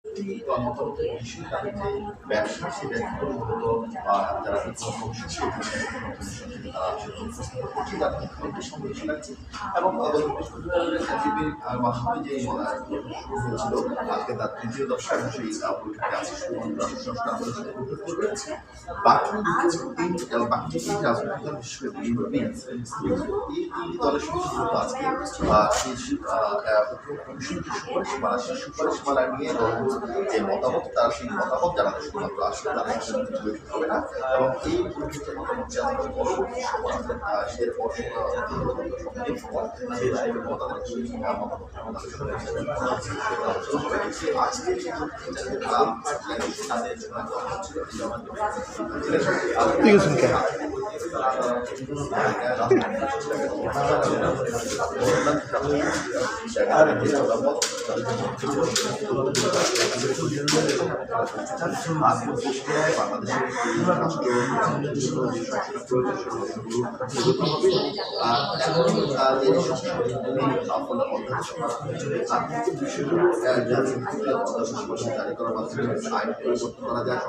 মতামতের বিষয় তাদের যে ব্যবসা সেটা কিন্তু মূলত যারা এবং জিবির মাধ্যমে যে শুরু হয়েছিল আজকে তার তৃতীয় দশা সেই বৈঠকে আছে বাকি বাকি যে তিনটি রাজনৈতিক দল বিশেষ করে ইউরোপিয়ান এই তিনটি দলের সঙ্গে মূলত আজকে কমিশনকে সুপারিশমালা সেই সুপারিশমালা নিয়ে দলগুলোর যে মতামত তারা সেই মতামত জানাতে শুধুমাত্র আসলে তারা বৈঠক হবে না এবং এই বৈঠকের মতামত জানানোর পরবর্তী সময় এরপর আজকে জারি করার মাধ্যমে আইন পরিবর্তন করা যায়,